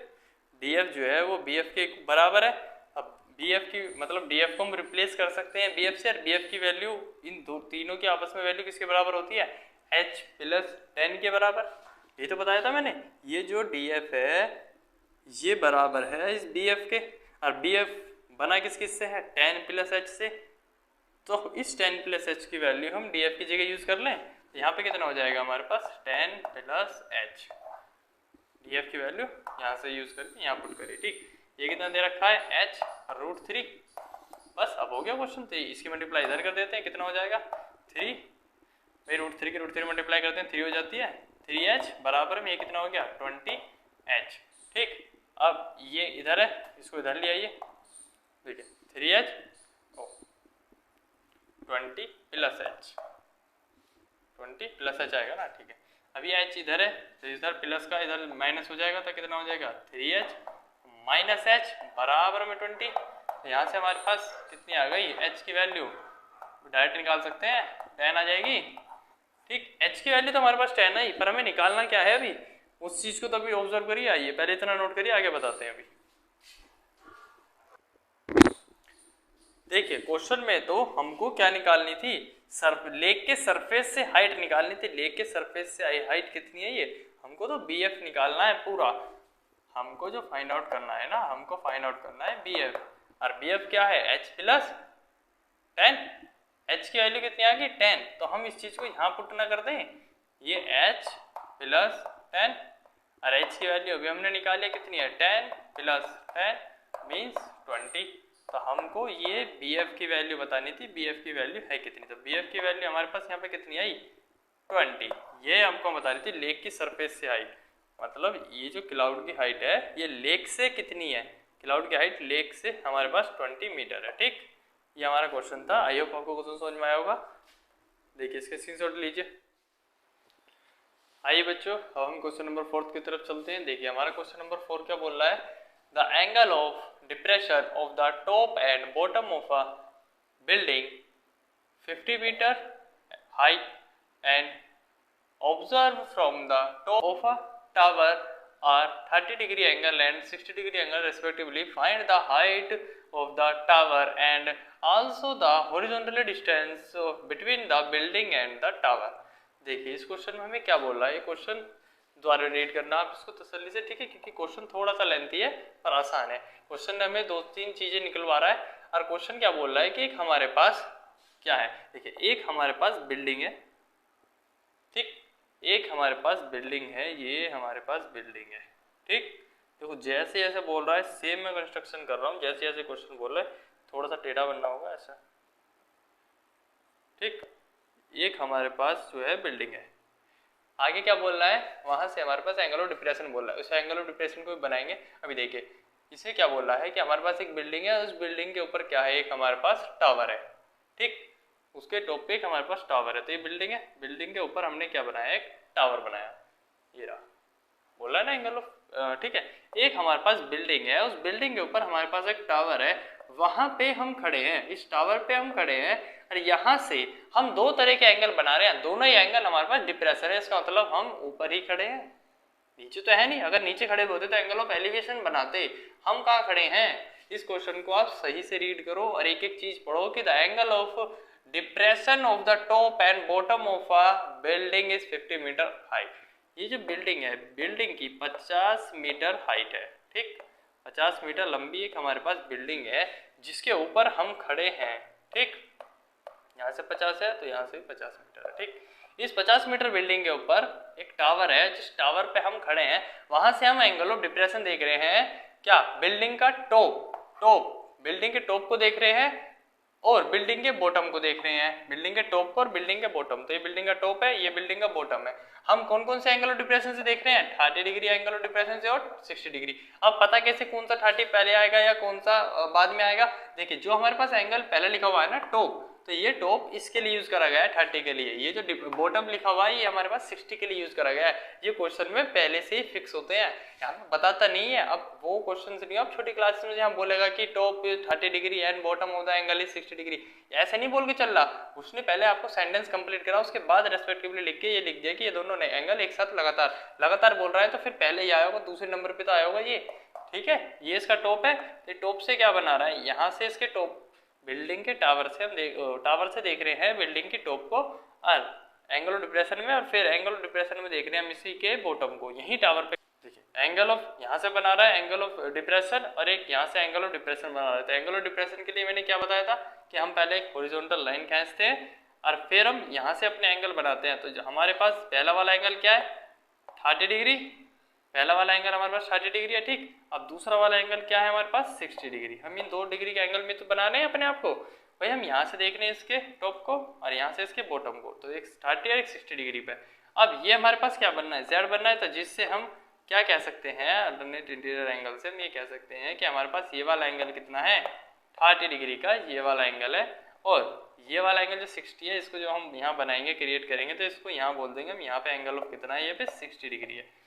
DF जो है वो BF के बराबर है। अब BF की मतलब DF को हम रिप्लेस कर सकते हैं BF से, और BF की वैल्यू इन तीनों की आपस में वैल्यू किसके बराबर होती है h प्लस 10 के बराबर। ये तो बताया था मैंने, ये जो DF है ये बराबर है इस BF के, और BF बना किस किस से है 10 प्लस h से, तो इस 10 प्लस h की वैल्यू हम DF की जगह यूज कर लें तो यहाँ पे कितना हो जाएगा हमारे पास 10 प्लस h, DF की वैल्यू यहाँ से यूज करके यहाँ पुट करिए, ठीक। ये कितना दे रखा है h√3, बस अब हो गया क्वेश्चन। तो इसकी मल्टीप्लाई इधर कर देते हैं, कितना हो जाएगा 3, भाई √3 की √3 मल्टीप्लाई करते हैं 3 हो जाती है 3h बराबर में ये कितना हो गया 20h, ठीक। अब ये इधर है, इसको इधर ले आइए, देखिए 3h 20 plus h, 20 plus h आएगा ना, ठीक है। अभी h इधर है तो इधर प्लस का इधर माइनस हो जाएगा, तो कितना हो जाएगा 3h माइनस h बराबर में 20। यहाँ से हमारे पास कितनी आ गई h की वैल्यू डायरेक्ट निकाल सकते हैं 10 आ जाएगी, ठीक। h की वैल्यू तो हमारे पास 10 है, पर हमें निकालना क्या है अभी उस चीज को तो अभी ऑब्जर्व करिए, आइए पहले इतना नोट करिए आगे बताते हैं। अभी देखिए क्वेश्चन में तो हमको क्या निकालनी थी, लेक के सरफेस से हाइट निकालनी थी। लेक के सरफेस से हाइट कितनी है ये हमको तो BF निकालना है पूरा, हमको जो फाइंड आउट करना है ना, हमको फाइंड आउट करना है BF, और BF क्या है h प्लस 10, h की वैल्यू कितनी आ गई 10, तो हम इस चीज को यहाँ पुट ना कर दें, ये h प्लस 10 और h की वैल्यू अभी हमने निकाली कितनी है 10 प्लस 10 मीन्स 20, तो हमको ये BF की वैल्यू बतानी थी, BF की वैल्यू है कितनी, तो BF की वैल्यू हमारे पास यहाँ पे कितनी आई 20, ये हमको बतानी थी लेक की सरफेस से हाइट, मतलब ये जो क्लाउड की हाइट है ये लेक से कितनी है, क्लाउड की हाइट लेक से हमारे पास 20 मीटर है, ठीक। ये हमारा क्वेश्चन था, आई होप आपको क्वेश्चन समझ में आया होगा। देखिए इसके स्क्रीनशॉट लीजिए। आइए बच्चों अब हम क्वेश्चन नंबर 4 की तरफ चलते हैं। देखिए हमारा क्वेश्चन नंबर 4 क्या बोल रहा है, the angle of depression of the top and bottom of a building 50 meter height and observe from the top of a tower are 30 degree angle and 60 degree angle respectively. Find the height of the tower and also the horizontal distance between the building and the tower. देखिए इस क्वेश्चन में हमें क्या बोल रहा है, ये क्वेश्चन द्वारा रीड करना आप इसको तसल्ली से, ठीक है, क्योंकि क्वेश्चन थोड़ा सा लेंथी है पर आसान है। क्वेश्चन में हमें 2-3 चीजें निकलवा रहा है, और क्वेश्चन क्या बोल रहा है कि एक हमारे पास क्या है, देखिए एक हमारे पास बिल्डिंग है, ठीक, एक हमारे पास बिल्डिंग है, ये हमारे पास बिल्डिंग है, ठीक। देखो जैसे जैसे बोल रहा है सेम मैं कंस्ट्रक्शन कर रहा हूँ, जैसे जैसे क्वेश्चन बोल रहा है थोड़ा सा टेढ़ा बनना होगा ऐसा, ठीक। एक हमारे पास जो है बिल्डिंग है, आगे क्या बोल रहा है, वहां से हमारे पास एंगल ऑफ डिप्रेशन बोल रहा है, उस एंगल ऑफ डिप्रेशन को भी बनाएंगे। अभी देखिए इसे क्या बोल रहा है कि हमारे पास एक बिल्डिंग है, उस बिल्डिंग के ऊपर क्या है, एक हमारे पास टावर है, ठीक। उसके टॉप पे एक हमारे पास टावर है। तो ये बिल्डिंग है, बिल्डिंग के ऊपर हमने क्या बनाया, एक टावर बनाया, ये रहा, बोला ना एंगल ऑफ, ठीक है। एक हमारे पास बिल्डिंग है, उस बिल्डिंग के ऊपर हमारे पास एक टावर है, वहां पे हम खड़े हैं, इस टावर पे हम खड़े हैं और यहाँ से हम दो तरह के एंगल बना रहे हैं, दोनों ही एंगल हमारे पास डिप्रेशन है। इसका मतलब हम ऊपर ही खड़े हैं, नीचे तो है नहीं। अगर नीचे खड़े होते तो एंगल ऑफ एलिवेशन बनाते, हम कहाँ खड़े हैं। इस क्वेश्चन को आप सही से रीड करो और एक एक चीज पढ़ो कि the angle of depression of the top and bottom of a building is 50 metre height. ये जो बिल्डिंग है, बिल्डिंग की 50 मीटर हाइट है, ठीक, 50 मीटर लंबी एक हमारे पास बिल्डिंग है जिसके ऊपर हम खड़े हैं, ठीक। यहाँ से 50 है तो यहाँ से 50 मीटर है, ठीक। इस 50 मीटर बिल्डिंग के ऊपर एक टावर है, जिस टावर पे हम खड़े हैं वहां से हम एंगल ऑफ डिप्रेशन देख रहे हैं, क्या, बिल्डिंग का टॉप, बिल्डिंग के टॉप को देख रहे हैं और बिल्डिंग के बॉटम को देख रहे हैं, बिल्डिंग के टॉप को और बिल्डिंग के बॉटम। तो ये बिल्डिंग का टॉप है, ये बिल्डिंग का बॉटम है। हम कौन कौन से एंगल ऑफ डिप्रेशन से देख रहे हैं, 30 डिग्री एंगल ऑफ डिप्रेशन से और 60 डिग्री। अब पता कैसे कौन सा 30 पहले आएगा या कौन सा बाद में आएगा। देखिए जो हमारे पास एंगल पहले लिखा हुआ है ना टॉप, तो ये टॉप इसके लिए यूज करा गया है 30 के लिए, ये जो बॉटम लिखा हुआ है ये हमारे पास 60 के लिए यूज करा गया है। ये क्वेश्चन में पहले से ही फिक्स होते हैं, यहाँ पे बताता नहीं है। अब वो क्वेश्चन नहीं, अब छोटी क्लास में जहाँ बोलेगा कि top 30 degree and bottom of the angle is 60 degree, ऐसे नहीं बोल के चल रहा। उसने पहले आपको सेंटेंस कंप्लीट करा, उसके बाद रेस्पेक्टिवली लिख के ये लिख दिया कि ये दोनों एंगल एक साथ लगातार बोल रहा है, तो फिर पहले ही आया होगा, दूसरे नंबर पे तो आया होगा ये, ठीक है। ये इसका टॉप है, तो टॉप से क्या बना रहा है, यहाँ से इसके टॉप, बिल्डिंग के टावर से हम टावर से देख रहे हैं बिल्डिंग की टॉप को और एंगल ऑफ डिप्रेशन में, और फिर एंगल ऑफ डिप्रेशन में देख रहे हैं हम इसी के बॉटम को, यही टावर पे देखिए एंगल ऑफ यहाँ से बना रहा है एंगल ऑफ डिप्रेशन, और एक यहाँ से एंगल ऑफ डिप्रेशन बना रहा है। तो एंगल ऑफ डिप्रेशन के लिए मैंने क्या बताया था कि हम पहले एक हॉरिजॉन्टल लाइन खींचते हैं और फिर हम यहाँ से अपने एंगल बनाते हैं। तो हमारे पास पहला वाला एंगल क्या है, 30 डिग्री, पहला वाला एंगल हमारे पास 30 डिग्री है, ठीक। अब दूसरा वाला एंगल क्या है हमारे पास, 60 डिग्री। हम इन 2 डिग्री के एंगल में तो बना रहे हैं अपने आप को, भाई हम यहाँ से देख रहे हैं इसके टॉप को और यहाँ से इसके बॉटम को, तो एक 30 और एक 60 डिग्री पे। अब ये हमारे पास क्या बनना है, जेड बनना है। तो जिससे हम क्या कह सकते हैं, अल्टरनेट इंटीरियर एंगल से हम ये कह सकते हैं कि हमारे पास ये वाला एंगल कितना है, 30 डिग्री का ये वाला एंगल है, और ये वाला एंगल जो 60 है इसको जो हम यहाँ बनाएंगे, क्रिएट करेंगे, तो इसको यहाँ बोल देंगे हम, यहाँ पे एंगल ऑफ कितना है, ये पे 60 डिग्री है।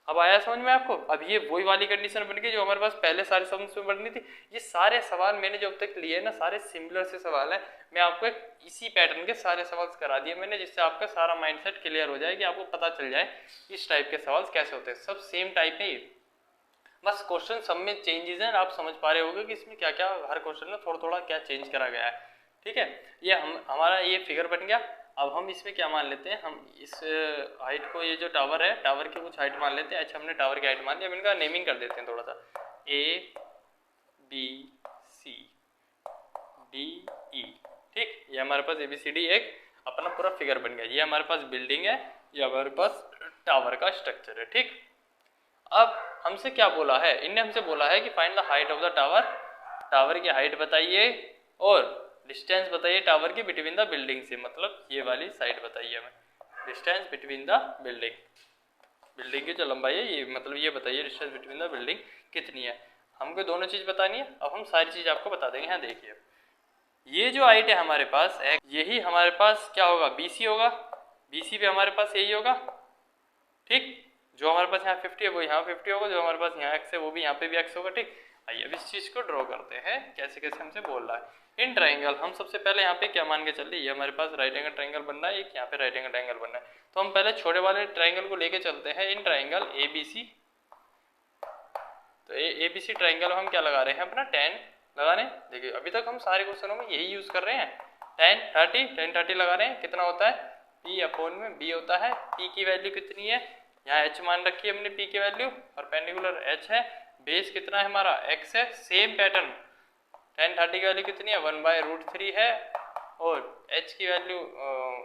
अब आया समझ में आपको। अब ये वही वाली कंडीशन बन गई जो हमारे पास पहले सारे सम्स में बननी थी। ये सारे सवाल मैंने जब तक लिए ना, सारे सिमिलर से सवाल है, मैं आपको इसी पैटर्न के सारे सवाल करा दिए मैंने, जिससे आपका सारा माइंडसेट क्लियर हो जाए कि आपको पता चल जाए इस टाइप के सवाल कैसे होते हैं। सब सेम टाइप है, बस क्वेश्चन सब में चेंजेस हैं, आप समझ पा रहे होंगे कि इसमें क्या क्या हर क्वेश्चन में थोड़ा थोड़ा क्या चेंज करा गया है, ठीक है। ये हमारा ये फिगर बन गया। अब हम इसमें क्या मान लेते हैं, हम इस हाइट को, ये जो टावर है, टावर की कुछ हाइट मान लेते हैं। अच्छा हमने टावर की हाइट मान लिया, हम इनका नेमिंग कर देते हैं थोड़ा सा, ABC DE, ठीक। ये हमारे पास ABCD एक अपना पूरा फिगर बन गया। ये हमारे पास बिल्डिंग है, ये हमारे पास टावर का स्ट्रक्चर है, ठीक। अब हमसे क्या बोला है, इनने हमसे बोला है कि find the height of the tower, tower की हाइट बताइए और डिस्टेंस बताइए टावर की बिटवीन द बिल्डिंग से, मतलब ये वाली साइड बताइए हमें, distance between the building, building की जो लंबाई है ये, मतलब ये बताइए डिस्टेंस बिटवीन द बिल्डिंग कितनी है। हमको दोनों चीज़ बतानी है। अब हम सारी चीज़ आपको बता देंगे। यहाँ देखिए ये जो हाइट है हमारे पास, यही हमारे पास क्या होगा, BC होगा, BC पे हमारे पास यही होगा, ठीक। जो हमारे पास यहाँ 50 है वो यहाँ 50 होगा, जो हमारे पास यहाँ x है वो भी यहाँ पे भी x होगा, ठीक। आइए अब इस चीज़ को ड्रॉ करते हैं, कैसे कैसे हमसे बोल रहा है। इन ट्राइंगल हम सबसे पहले यहाँ पे क्या मान के चल रहे, ये हमारे पास राइट एंगल ट्राइंगल बनना है, एक यहाँ पे राइट एंगल ट्राइंगल बनना है। तो हम पहले छोटे वाले ट्राइंगल को लेके चलते हैं, इन ट्राइंगल ABC। तो ABC ट्राइंगल हम क्या लगा रहे हैं, अपना tan लगा रहे हैं। देखिए अभी तक हम सारे क्वेश्चनों में यही यूज कर रहे हैं, tan 30 लगा रहे हैं। कितना होता है, P अपॉन में B होता है। P की वैल्यू कितनी है, यहाँ H मान रखी है हमने P की वैल्यू, और पेंडिकुलर H है, बेस कितना है हमारा x है। सेम पैटर्न tan 30 की वैल्यू कितनी है, 1/√3 है, और h की वैल्यू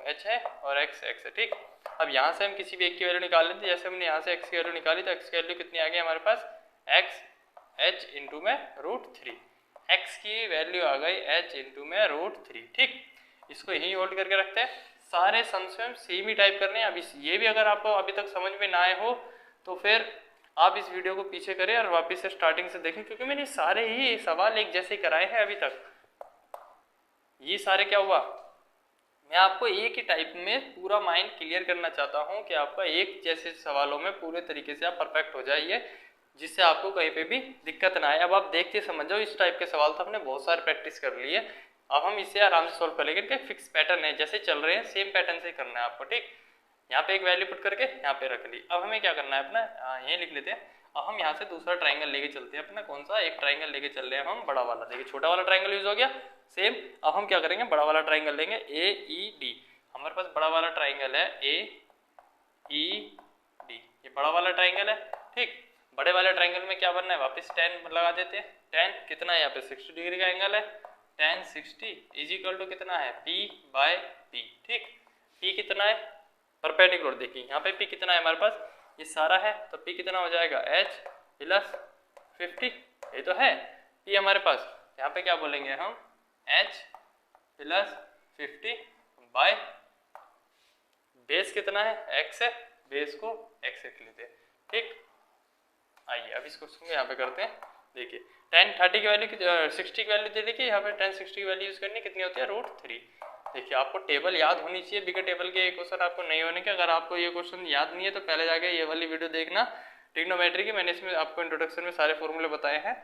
h है और x है, ठीक। अब यहाँ से हम किसी भी एक की वैल्यू निकाल लेते हैं, जैसे हमने यहाँ से x की वैल्यू निकाली, तो x की वैल्यू कितनी आ गई हमारे पास, x h इंटू में √3, x की वैल्यू आ गई h इंटू में √3, ठीक। इसको यही होल्ड करके रखते हैं। सारे सम्स में सेम ही टाइप करने हैं। अब ये भी अगर आपको अभी तक समझ में ना आए हो तो फिर आप इस वीडियो को पीछे करें और वापस से स्टार्टिंग से देखें, क्योंकि मैंने सारे ही सवाल एक जैसे कराए हैं अभी तक। ये सारे क्या हुआ, मैं आपको एक ही टाइप में पूरा माइंड क्लियर करना चाहता हूँ कि आपका एक जैसे सवालों में पूरे तरीके से आप परफेक्ट हो जाइए, जिससे आपको कहीं पे भी दिक्कत ना आए। अब आप देखते समझ जाओ, इस टाइप के सवाल तो हमने बहुत सारे प्रैक्टिस कर लिए, अब हम इसे आराम से सॉल्व कर लेंगे। इनका फिक्स पैटर्न है, जैसे चल रहे हैं सेम पैटर्न से करना है आपको, ठीक। यहाँ पे एक वैल्यू पुट करके यहाँ पे रख ली। अब हमें क्या करना है अपना, यही लिख लेते हैं। अब हम यहाँ से दूसरा ट्राइंगल लेके चलते हैं अपना, कौन सा, एक ट्राइंगल लेके चल रहे हैं हम बड़ा वाला। देखिए छोटा वाला ट्राइंगल यूज हो गया सेम। अब हम क्या करेंगे, बड़ा वाला ट्राइंगल लेंगे, ए ई डी। हमारे पास बड़ा वाला ट्राइंगल है ए ई डी, ये बड़ा वाला ट्राइंगल है, ठीक। बड़े वाले ट्राइंगल में क्या बनना है, वापस tan लगा देते हैं। tan कितना है, यहाँ पे 60 डिग्री का एंगल है। tan 60 इज इक्वल टू कितना है, p बाय p, ठीक। p कितना है, परपेंडिकुलर। देखिए यहाँ पे p कितना है हमारे पास, ये सारा है, तो p कितना हो जाएगा, h प्लस 50, ये तो है p हमारे पास। यहाँ पे क्या बोलेंगे हम, h प्लस 50 बाय बेस कितना है, x है, बेस को x से लेते हैं, ठीक। आइए अब इसको यहाँ पे करते हैं। देखिए tan 30 की वैल्यू 60 की वैल्यू दे देखिए, यहाँ पे tan 60 की वैल्यू यूज करनी कितनी होती है, √3। देखिए आपको टेबल याद होनी चाहिए, बिगर टेबल के क्वेश्चन आपको नहीं होने के। अगर आपको ये क्वेश्चन याद नहीं है तो पहले जाके ये वाली वीडियो देखना ट्रिग्नोमेट्री की, मैंने इसमें आपको इंट्रोडक्शन में सारे फॉर्मूले बताए हैं।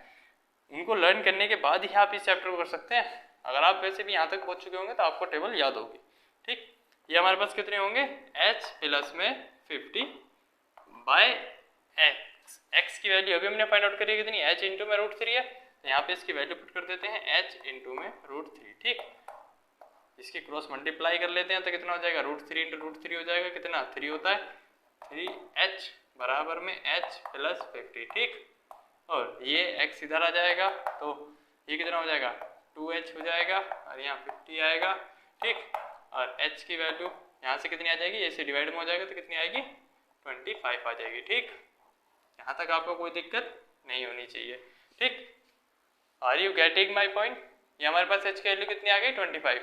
उनको लर्न करने के बाद ही आप इस चैप्टर को कर सकते हैं। अगर आप वैसे भी यहाँ तक पहुँच चुके होंगे तो आपको टेबल याद होगी, ठीक। ये हमारे पास कितने होंगे, h प्लस में 50 बाय x की वैल्यू अभी हमने फाइंड आउट करी कितनी, h इंटू में √3 है, तो यहाँ पे इसकी वैल्यू पुट कर देते हैं h इंटू में √3, ठीक। इसकी क्रॉस मल्टीप्लाई कर लेते हैं तो कितना हो जाएगा, √3 इंटू √3 हो जाएगा, कितना 3 होता है, 3h बराबर में h प्लस 50, ठीक। और ये x इधर आ जाएगा तो ये कितना हो जाएगा, 2h हो जाएगा, और यहाँ 50 आएगा, ठीक। और h की वैल्यू यहाँ से कितनी आ जाएगी, ऐसे डिवाइड में हो जाएगा तो कितनी आएगी, 25 आ जाएगी, ठीक। यहाँ तक आपको कोई दिक्कत नहीं होनी चाहिए, ठीक। Are you getting my point. ये हमारे पास h की वैल्यू कितनी आ गई, 25।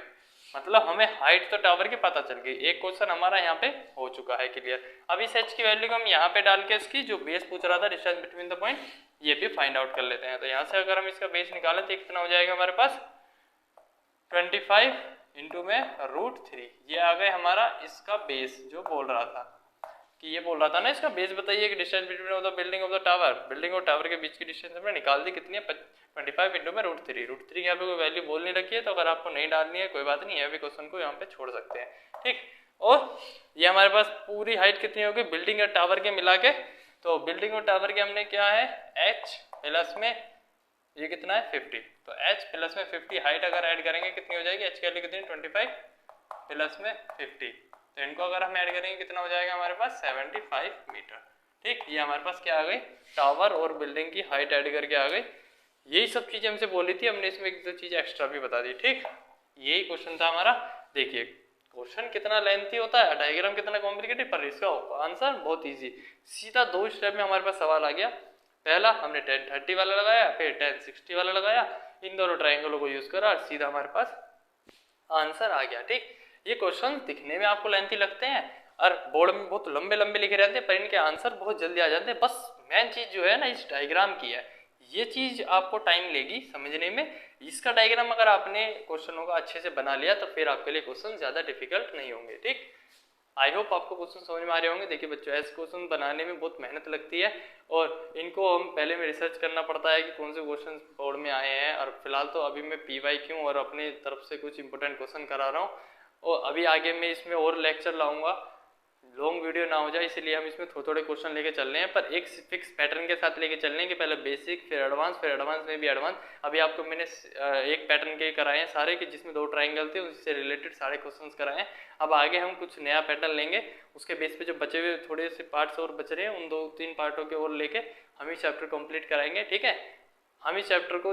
मतलब हमें हाइट तो टावर की पता चल गई, एक क्वेश्चन हमारा यहाँ पे हो चुका है क्लियर। अब इस h की वैल्यू को हम यहाँ पे डाल के इसकी जो बेस पूछ रहा था, डिस्टेंस बिटवीन द पॉइंट, ये भी फाइंड आउट कर लेते हैं। तो यहाँ से अगर हम इसका बेस निकालें तो कितना हो जाएगा हमारे पास, 25 इंटू में √3। ये आ गए हमारा इसका बेस, जो बोल रहा था कि ये बोल रहा था ना, इसका बेस बताइए कि distance between of the building of the tower, building और टावर के बीच की डिस्टेंस हमने निकाल दी, कितनी है, 25 इंटू में √3। √3 यहाँ पे कोई वैल्यू बोल नहीं रखी है, तो अगर आपको नहीं डालनी है कोई बात नहीं है, अभी क्वेश्चन को यहाँ पे छोड़ सकते हैं, ठीक। और ये हमारे पास पूरी हाइट कितनी होगी बिल्डिंग और टावर के मिला के, तो बिल्डिंग और टावर के हमने क्या है, h प्लस में ये कितना है 50, तो h प्लस में 50 हाइट अगर ऐड करेंगे कितनी हो जाएगी, h की वैल्यू कितनी, 25 प्लस में 50, तो इनको अगर हम ऐड करेंगे कितना हो जाएगा हमारे पास, 75 मीटर, ठीक। ये हमारे पास क्या आ गई, टावर और बिल्डिंग की हाइट ऐड करके आ गई। यही सब चीजें हमसे बोली थी, हमने इसमें एक दो चीजें एक्स्ट्रा भी बता दी, ठीक। यही क्वेश्चन था हमारा। देखिए क्वेश्चन कितना लेंथी होता है, डायग्राम कितना कॉम्प्लिकेटेड, पर इसका आंसर बहुत ईजी, सीधा 2 स्टेप में हमारे पास सवाल आ गया। पहला हमने tan 30 वाला लगाया, फिर tan 60 वाला लगाया, इन दोनों ट्राइंगलों को यूज करा और सीधा हमारे पास आंसर आ गया, ठीक। ये क्वेश्चन दिखने में आपको लेंथी लगते हैं और बोर्ड में बहुत लंबे लंबे लिखे रहते हैं, पर इनके आंसर बहुत जल्दी आ जाते हैं। बस मेन चीज जो है ना इस डायग्राम की है, ये चीज आपको टाइम लेगी समझने में। इसका डायग्राम अगर आपने क्वेश्चनों का अच्छे से बना लिया तो फिर आपके लिए क्वेश्चन ज्यादा डिफिकल्ट नहीं होंगे, ठीक। आई होप आपको क्वेश्चन समझ में आ रहे होंगे। देखिए बच्चों, ऐसे क्वेश्चन बनाने में बहुत मेहनत लगती है और इनको हम पहले में रिसर्च करना पड़ता है कि कौन से क्वेश्चन बोर्ड में आए हैं। और फिलहाल तो अभी मैं PYQ और अपनी तरफ से कुछ इंपॉर्टेंट क्वेश्चन करा रहा हूँ, और अभी आगे मैं इसमें और लेक्चर लाऊंगा, लॉन्ग वीडियो ना हो जाए इसलिए हम इसमें थोड़े थोड़े क्वेश्चन लेके चल रहे हैं, पर एक फिक्स पैटर्न के साथ लेके चल रहे हैं कि पहले बेसिक फिर एडवांस में भी एडवांस। अभी आपको मैंने एक पैटर्न के कराए हैं सारे, कि जिसमें 2 ट्राइंगल थे, उससे रिलेटेड सारे क्वेश्चंस कराए हैं। अब आगे हम कुछ नया पैटर्न लेंगे, उसके बेस पे जो बचे हुए थोड़े से पार्ट्स और बच रहे हैं उन 2-3 पार्टों के और लेके हम ये चैप्टर कंप्लीट कराएंगे, ठीक है। हम इस चैप्टर को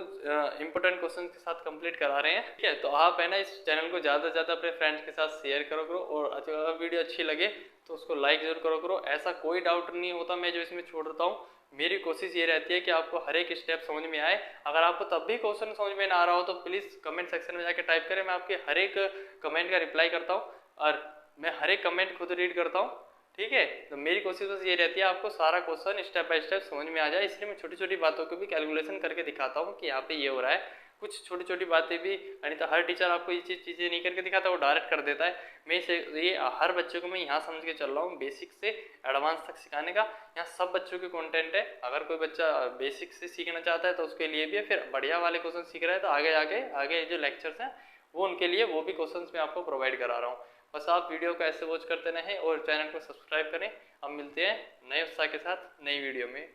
इंपॉर्टेंट क्वेश्चन के साथ कंप्लीट करा रहे हैं, ठीक है। तो आप है ना इस चैनल को ज़्यादा से ज़्यादा अपने फ्रेंड्स के साथ शेयर करो और अगर वीडियो अच्छी लगे तो उसको लाइक जरूर करो। ऐसा कोई डाउट नहीं होता मैं जो इसमें छोड़ता हूँ, मेरी कोशिश ये रहती है कि आपको हर एक स्टेप समझ में आए। अगर आपको तब भी क्वेश्चन समझ में ना आ रहा हो तो प्लीज़ कमेंट सेक्शन में जाके टाइप करें, मैं आपके हर एक कमेंट का रिप्लाई करता हूँ और मैं हर एक कमेंट खुद रीड करता हूँ, ठीक है। तो मेरी कोशिश बस ये रहती है आपको सारा क्वेश्चन स्टेप बाय स्टेप समझ में आ जाए, इसलिए मैं छोटी छोटी बातों को भी कैलकुलेशन करके दिखाता हूँ कि यहाँ पे ये हो रहा है कुछ छोटी छोटी बातें भी, यानी तो हर टीचर आपको ये चीज़ें नहीं करके दिखाता, वो डायरेक्ट कर देता है। मैं ये हर बच्चे को मैं यहाँ समझ के चल रहा हूँ, बेसिक से एडवांस तक सिखाने का यहाँ सब बच्चों के कंटेंट है। अगर कोई बच्चा बेसिक से सीखना चाहता है तो उसके लिए भी है, फिर बढ़िया वाले क्वेश्चन सीख रहा है तो आगे जो लेक्चर्स हैं वो उनके लिए, वो भी क्वेश्चन मैं आपको प्रोवाइड करा रहा हूँ। बस आप वीडियो को ऐसे वॉच करते रहें और चैनल को सब्सक्राइब करें। अब मिलते हैं नए उत्साह के साथ नई वीडियो में।